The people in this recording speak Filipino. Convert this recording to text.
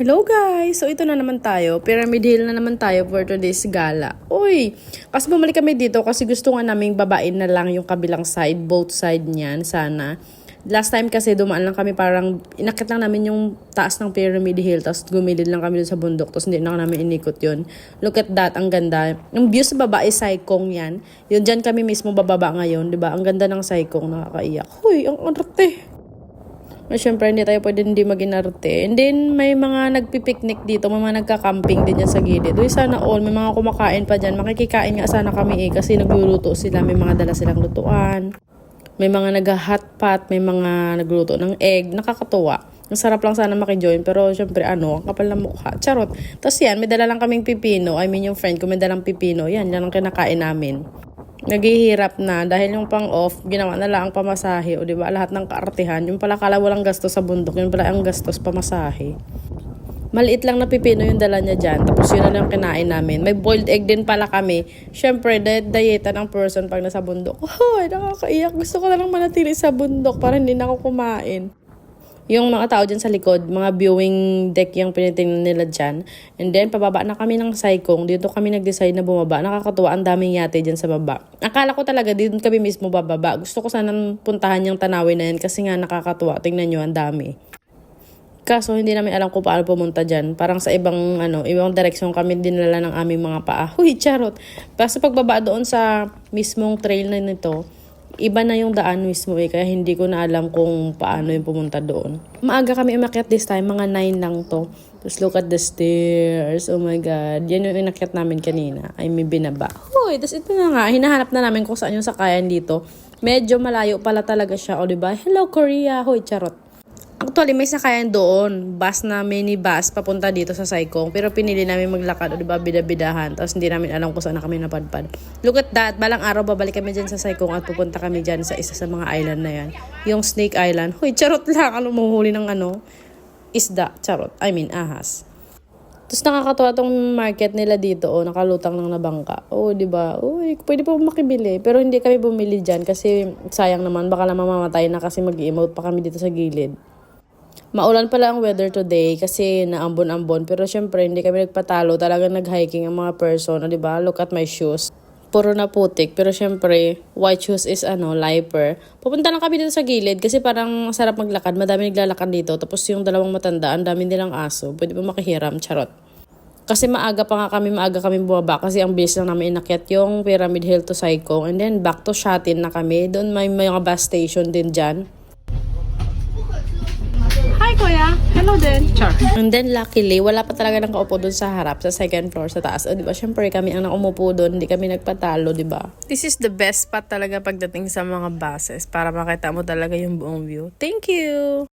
Hello guys! So ito na naman tayo. Pyramid Hill na naman tayo for today's gala. Uy! Kasi bumalik kami dito kasi gusto nga naming babain na lang yung kabilang side. Both side niyan sana. Last time kasi dumaan lang kami parang inakit lang namin yung taas ng Pyramid Hill tapos gumilid lang kami dun sa bundok tapos hindi na namin inikot yun. Look at that, ang ganda. Yung view sa baba is Saikong yan. Yun dyan kami mismo bababa ngayon, di ba? Ang ganda ng Saikong, nakakaiyak. Uy, ang arte! Siyempre, hindi tayo pwede hindi mag-inarte. And then, may mga nagpipiknik dito, may mga nagka-camping din dyan sa gilid. Uy, sana all, may mga kumakain pa dyan. Makikikain nga sana kami kasi nagluluto sila. May mga dala silang lutuan. May mga nag-hotpot, may mga nagluluto ng egg. Nakakatuwa. Ang sarap lang sana makijoin, pero syempre, ang kapal na mukha. Charot. Tapos yan, may dala lang kaming pipino. I mean, yung friend ko may dalang pipino. Yan ang kinakain namin. Naghihirap na dahil yung pang-off, ginawa na lang ang pamasahe. O diba, lahat ng kaartihan. Yung pala kala walang gastos sa bundok, yun pala ang gastos pamasahe. Maliit lang na pipino yung dala niya dyan. Tapos yun na lang kinain namin. May boiled egg din pala kami. Siyempre, dieta ng person pag nasa bundok. Hoy, nakakaiyak. Gusto ko na lang manatili sa bundok para hindi na ako kumain. Yung mga tao dyan sa likod, mga viewing deck yung pinitingnan nila dyan. And then, pababa na kami ng Saikong. Dito kami nag-decide na bumaba. Nakakatuwa, ang daming yate dyan sa baba. Akala ko talaga, dito kami mismo bababa. Gusto ko sanang puntahan yung tanawin na yan kasi nga nakakatuwa. Tingnan nyo, ang dami. Kaso, hindi namin alam kung paano pumunta dyan. Parang sa ibang direksyon kami dinala ng aming mga paa. Huy, charot! Kasi pagbaba doon sa mismong trail na nito, iba na yung daan mismo kaya hindi ko na alam kung paano yung pumunta doon. Maaga kami umakyat this time, mga 9 lang to. Tapos look at the stairs, oh my god. Yan yung inakyat namin kanina, ay may binaba. Hoy, tapos ito na nga, hinahanap na namin kung saan yung sakayan dito. Medyo malayo pala talaga siya, o diba? Hello Korea, hoy, charot. Actually, may sakayan doon. Bus na mini bus papunta dito sa Saikong. Pero pinili namin maglakad o diba bida-bidahan. Tapos hindi namin alam kung saan na kami napadpad. Look at that. Balang araw babalik kami dyan sa Saikong at pupunta kami dyan sa isa sa mga island na yan. Yung Snake Island. Hoy, charot lang. Mahuhuli ng isda. Charot. I mean, ahas. Tapos nakakatuwa tong market nila dito. Nakalutang lang na bangka. Diba? Uy, pwede pa makibili. Pero hindi kami bumili dyan kasi sayang naman. Baka naman mamatay na kasi mag-emote pa kami dito sa gilid. Maulan pala ang weather today kasi naambon-ambon. Pero syempre, hindi kami nagpatalo. Talagang nag-hiking ang mga person. Diba? Look at my shoes. Puro na putik. Pero syempre, white shoes is liper. Pupunta lang kami dito sa gilid kasi parang sarap maglakad. Madami naglalakad dito. Tapos yung dalawang matanda, ang dami nilang aso. Pwede pa makihiram. Charot. Kasi maaga kami bumaba kasi ang bilis lang namin inakyat yung Pyramid Hill to Saikong. And then back to Shatin na kami. Doon may mga bus station din dyan. Hi, Kuya. Hello din. Char. And then, luckily, wala pa talaga nang kaupo doon sa harap, sa second floor, sa taas. Diba? Siyempre, kami ang nakumupo doon. Hindi kami nagpatalo, diba? This is the best spot talaga pagdating sa mga buses para makita mo talaga yung buong view. Thank you!